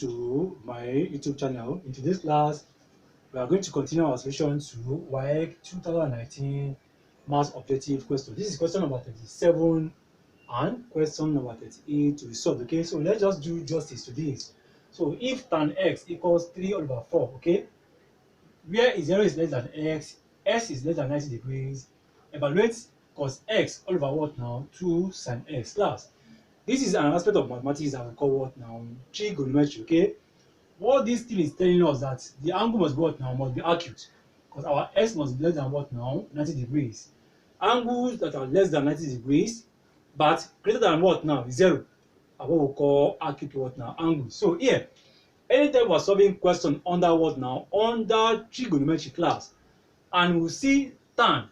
To my YouTube channel. In today's class, we are going to continue our solution to Waec 2019 Maths Objective question. This is question number 37 and question number 38 to be solved. Okay, so let's just do justice to this. So if tan x equals 3 all over 4, okay, where 0 is less than x is less than 90 degrees, evaluate cos x all over what now? 2 sin x. Class, this is an aspect of mathematics that we call what now? Trigonometry. Okay, what this thing is telling us that the angle must be what now? Must be acute, because our x must be less than what now? 90 degrees. Angles that are less than 90 degrees but greater than what now? 0 are what we call acute what now? Angles. So here, anytime we're solving question under what now? Under trigonometry class, and we'll see tan,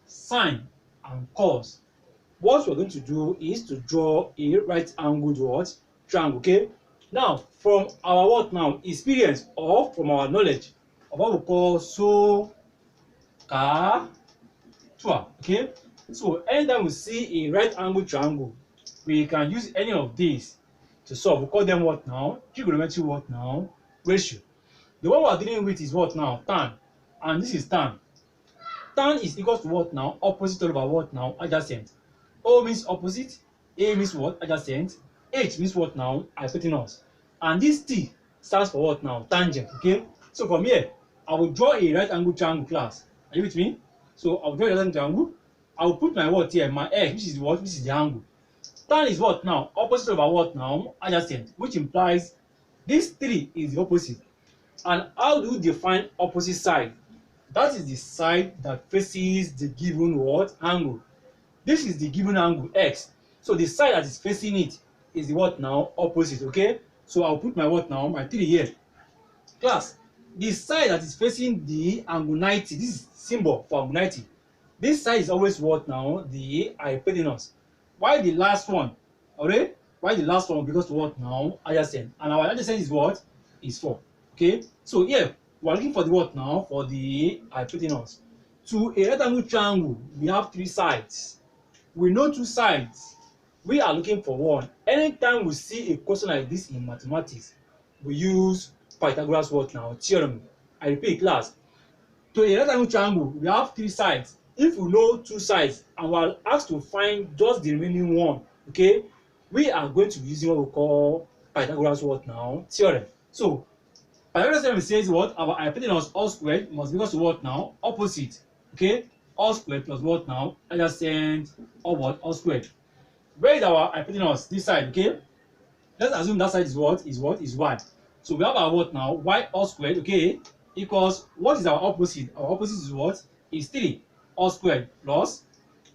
sine, and cos, what we're going to do is to draw a right angled what? Triangle. Okay, now from our what now? Experience, or from our knowledge of what we call okay, so anytime we see a right angle triangle, we can use any of these to solve. We call them what now? Trigonometry what now? Ratio. The one we are dealing with is what now? Tan, and this is tan. Tan is equal to what now? Opposite all over what now? Adjacent. O means opposite, A means what? Adjacent, H means what now? Hypotenuse. And this T stands for what now? Tangent. Okay, so from here I will draw a right angle triangle. Class, are you with me? So I will draw a right angle triangle. I will put my what here? My X, which is what? Which is the angle. Tan is what now? Opposite over what now? Adjacent, which implies this 3 is the opposite. And how do you define opposite side? That is the side that faces the given what? Angle. This is the given angle X. So the side that is facing it is the what now? Opposite. Okay, so I'll put my what now? My 3 here. Class, the side that is facing the angle 90, this is symbol for angle 90. This side is always what now? The hypotenuse. Why the last one? Alright, why the last one? Because what now? Adjacent. And our adjacent is what? Is 4. Okay, so here we are looking for the what now? For the hypotenuse. To a right angle triangle, we have 3 sides. We know 2 sides. We are looking for 1. Anytime we see a question like this in mathematics, we use Pythagoras what now? Theorem. I repeat, class. To a right angle triangle, we have 3 sides. If we know 2 sides and we are asked to find just the remaining one, okay, we are going to be using what we call Pythagoras what now? Theorem. So Pythagoras theorem says what? Our hypotenuse all squared must be equal to what now? Opposite. Okay, all squared plus what now? Adjacent or what? All squared. Where is our hypotenuse? This side. Okay, let's assume that side is what? Is what? Is y. So we have our what now? Y all squared. Okay, equals what is our opposite? Our opposite is what? Is 3 all squared plus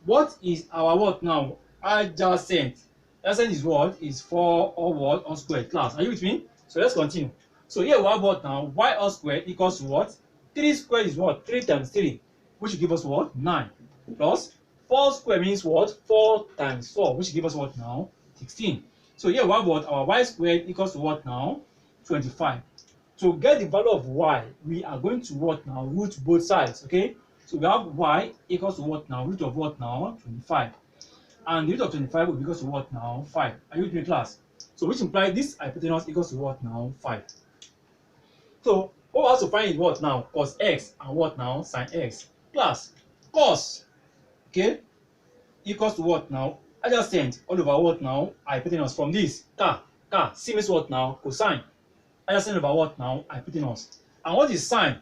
what is our what now? Adjacent. Adjacent is what? Is 4 all what? All squared. Class, are you with me? So let's continue. So here we have what now? Y all squared equals to what? 3 squared is what? 3 times 3, which will give us what? 9. Plus 4 squared means what? 4 times 4, which will give us what now? 16. So here we have what? Our y squared equals to what now? 25. To get the value of y, we are going to what now? Root both sides. Okay, so we have y equals to what now? Root of what now? 25. And the root of 25 will be equals to what now? 5. Are you with me, class? So which implies this hypotenuse equals to what now? 5. So what we have to find is what now? Cos x and what now? Sin x. Class, cos, okay, equals to what now? Adjacent all over what now? Hypotenuse. From this c means what now? Cosine. Adjacent over what now? Hypotenuse. And what is sine?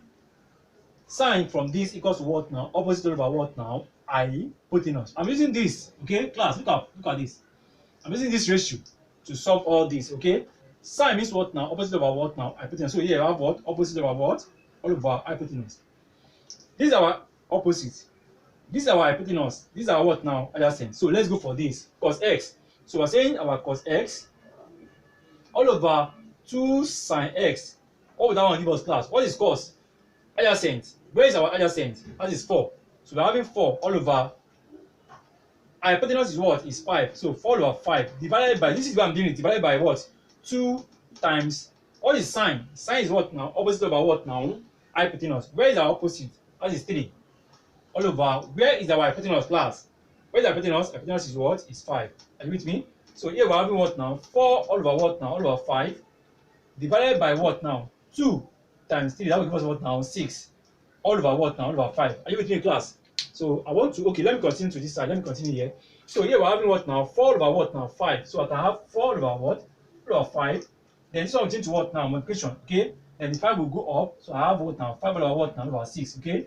Sine from this equals to what now? Opposite over what now? Hypotenuse. I'm using this. Okay, class, look at this. I'm using this ratio to solve all this. Okay, sine means what now? Opposite over what now? Hypotenuse. So here I have what? Opposite over what? All over hypotenuse. This is our opposite. This is our hypotenuse. These are what now? Adjacent. So let's go for this. Cos x. So we're saying our cos x all over 2 sin x. What would that one give us, class? What is cos? Adjacent. Where is our adjacent? That is 4. So we're having 4 all over. Our hypotenuse is what? Is 5. So 4 over 5 divided by, this is what I'm doing it, divided by what? 2 times, what is sine? Sine is what now? Opposite over what now? Hypotenuse. Where is our opposite? That is 3. All over. Where is our hypotenuse, class? Where is the hypotenuse? Hypotenuse is what? Is 5. Are you with me? So here we're having what now? 4 all over what now? All over 5 divided by what now? 2 times 3, that will give us what now? 6. All over what now? All over 5. Are you with me, class? So I want to, okay, let me continue to this side. Let me continue here. So here we're having what now? 4 over what now? 5. So I can have 4 over what? 4 over 5. Then this one will change to what now? Multiplication, okay? Then the 5 will go up. So I have what now? 5 over what now? Over 6, okay?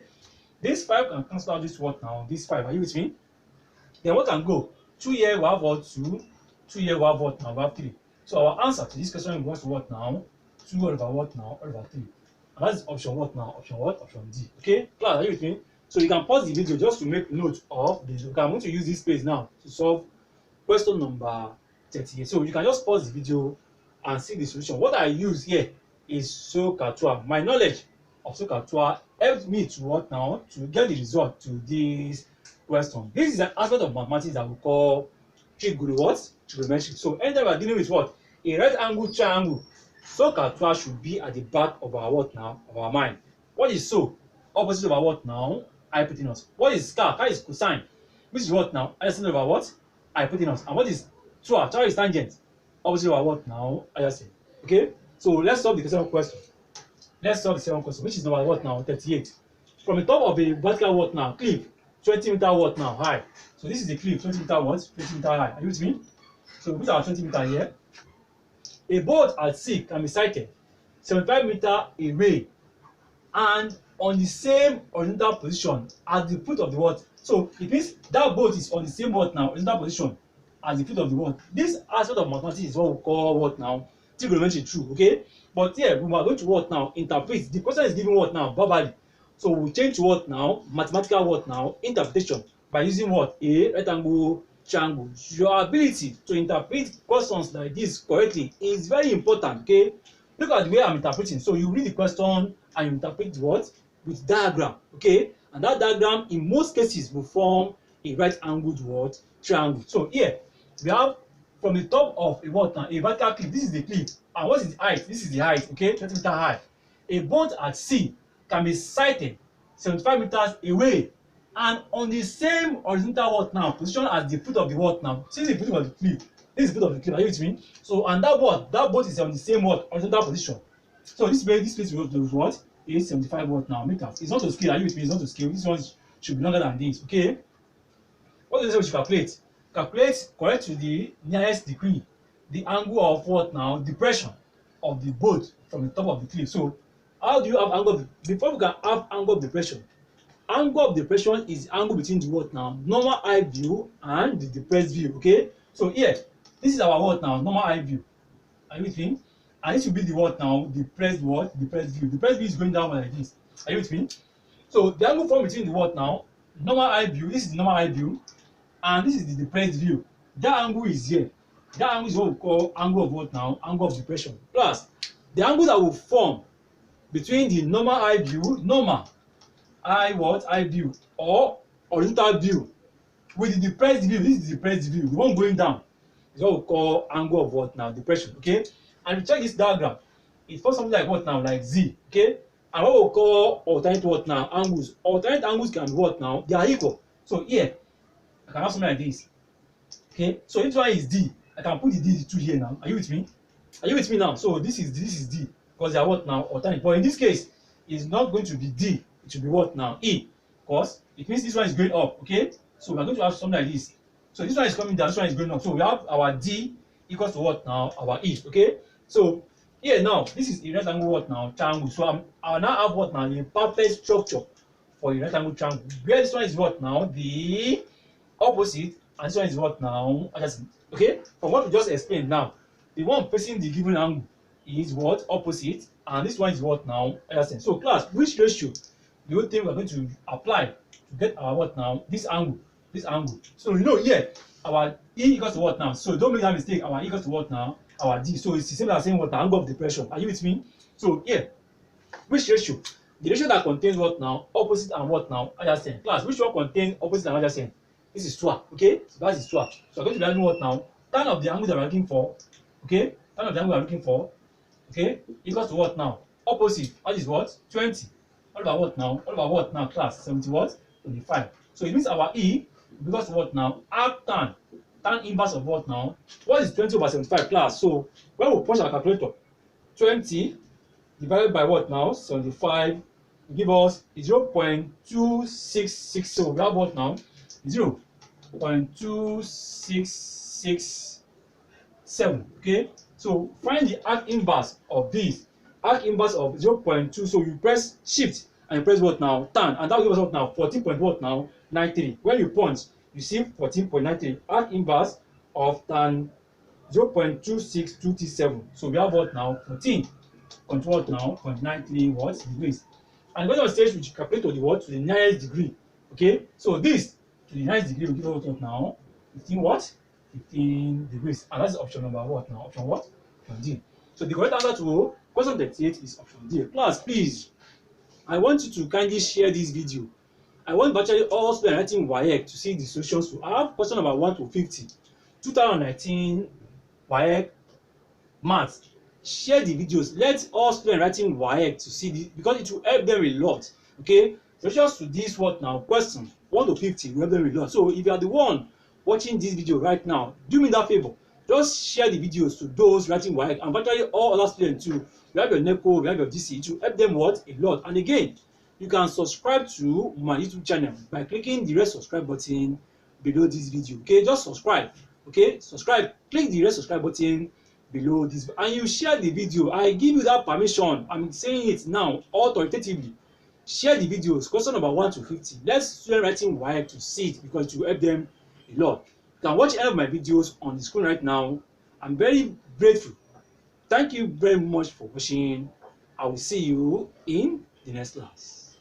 This 5 can cancel out this what now? This 5. Are you with me? Then what can go? 2 here we have what? 2. 2 here we have what now? We have 3. So our answer to this question was what now? 2 all over what now? All over 3. And that is option what now? Option what? Option D. Okay? Class, are you with me? So you can pause the video just to make note of this. Okay, I'm going to use this space now to solve question number 38. So you can just pause the video and see the solution. What I use here is SOHCAHTOA. My knowledge of SOHCAHTOA helped me to what now? To get the result to this question. This is an aspect of mathematics that we call trigonometry. So anytime we are dealing with what? A right angle triangle, SOHCAHTOA should be at the back of our what now? Of our mind. What is so? Opposite of our what now? Hypotenuse. What is scar? Scar is cosine. Which is what now? Adjacent over what? Hypotenuse. And what is TOA? TOA is tangent. Opposite over what now? Adjacent. Okay? So let's solve the second question. Let's solve the second question, which is number what now? 38. From the top of a vertical what now? Cliff. 20-meter what now? High. So this is the cliff. 20-meter what? 20-meter high. Are you with me? So we put our 20-meter here. A boat at sea can be sighted 75 meters away and on the same horizontal position at the foot of the what? So it means that boat is on the same what now? Horizontal position as the foot of the what? This aspect of mathematics is what we call what now? Trigonometry true, okay? But here we are going to what now? Interpret. The question is given what now? Verbally. So we change to what now? Mathematical what now? Interpretation by using what? A right angle triangle. Your ability to interpret questions like this correctly is very important, okay? Look at the way I'm interpreting. So you read the question and you interpret what? With diagram, okay? And that diagram in most cases will form a right angled what? Triangle. So here we have from the top of a what now? A vertical cliff. This is the cliff. And what is the height? This is the height, okay? 20-meter high. A boat at sea can be sighted 75 meters away and on the same horizontal what now? Position as the foot of the what now? See the foot of the cliff. This is the foot of the cliff. Are you with me? So and that what? That boat is on the same what? Horizontal position. So this place will do what? Is 75 what now? Meters. It's not to scale. Are you with me? It's not to scale. This one should be longer than this. Okay. What does it say we should calculate? Calculate correct to the nearest degree the angle of what now? Depression of the boat from the top of the cliff. So how do you have angle of before we can have angle of depression? Angle of depression is angle between the what now? Normal eye view and the depressed view. Okay. So here, this is our what now? Normal eye view. Are you with me? And this will be the what now? Depressed what? Depressed view. Depressed view is going down like this. Are you with me? So the angle formed between the what now? Normal eye view. This is the normal eye view, and this is the depressed view. That angle is here. That angle is what we call angle of what now? Angle of depression. Plus the angle that will form between the normal eye view, normal eye what? Eye view or horizontal view with the depressed view. This is the depressed view. The one going down is what we call angle of what now? Depression. Okay. And if you check this diagram, it forms something like what now? Like Z. Okay. And what we call alternate what now? Angles. Alternate angles can be what now? They are equal. So here, I can have something like this. Okay. So if one is D, I can put the D2 here now. Are you with me? Are you with me now? So this is D because they are what now? Alternate. But in this case, it's not going to be D. It should be what now? E. Because it means this one is going up. Okay. So we are going to have something like this. So this one is coming down. This one is going up. So we have our D equals to what now? Our E. Okay. So here now, this is a right angle what now? Triangle. So I now have what now? A perfect structure for a right angle triangle. Where this one is what now? The opposite, and this one is what now? Adjacent. Okay. From what we just explained now, the one facing the given angle is what? Opposite, and this one is what now? Adjacent. So class, which ratio do you think we are going to apply to get our what now? This angle. This angle. So you know here, our E equals to what now? So don't make that mistake. Our E equals to what now? Our D. So it's the same as saying what? The angle of depression. Are you with me? So here, which ratio? The ratio that contains what now? Opposite and what now? Adjacent. Class, which one contains opposite and adjacent? This is TOA. Okay? So that is TOA. So I'm going to be having what now? Tan of the angle that we're looking for. Okay? Tan of the angle we're looking for. Okay? Equals to what now? Opposite. That is what? 20. All about what now? All about what now? Class 70 what? 25. So it means our E equals to what now? Half tan. Tan inverse of what now? What is 20 over 75 class? So when we punch our calculator, 20 divided by what now? 75 give us 0.2667. We have what now? 0.2667. Okay, so find the arc inverse of this. Arc inverse of 0.2. So you press shift and you press what now? Tan, and that will give us what now? 14 point what now? 93. When you punch, you see 14.93. Arc inverse of tan 0.26237. So we have what now? 14 point what now? 0.93 what degrees. And the question says we should calculate to the what? To the nearest degree. Okay, so this to the nearest degree will give us what now? 15 what? 15 degrees. And that's option number what now? Option what? Option D. So the correct answer to question 38 is option D. Class, please, I want you to kindly share this video. I want virtually all students writing Waec to see the solutions to. I have question number 1 to 50. 2019 Waec Maths. Share the videos. Let all students writing Waec to see this because it will help them a lot. Okay, solutions to this what now? Question 1 to 50 will help them a lot. So if you are the one watching this video right now, do me that favor. Just share the videos to those writing Waec and virtually all other students too. We have your NECO, we have your GC to help them what? A lot. And again, you can subscribe to my YouTube channel by clicking the red subscribe button below this video. Okay, just subscribe. Okay, subscribe. Click the red subscribe button below this and you share the video. I give you that permission. I'm saying it now authoritatively. Share the videos. Question number 1 to 50. Let students writing Waec to see it because it will help them a lot. You can watch any of my videos on the screen right now. I'm very grateful. Thank you very much for watching. I will see you in the next class.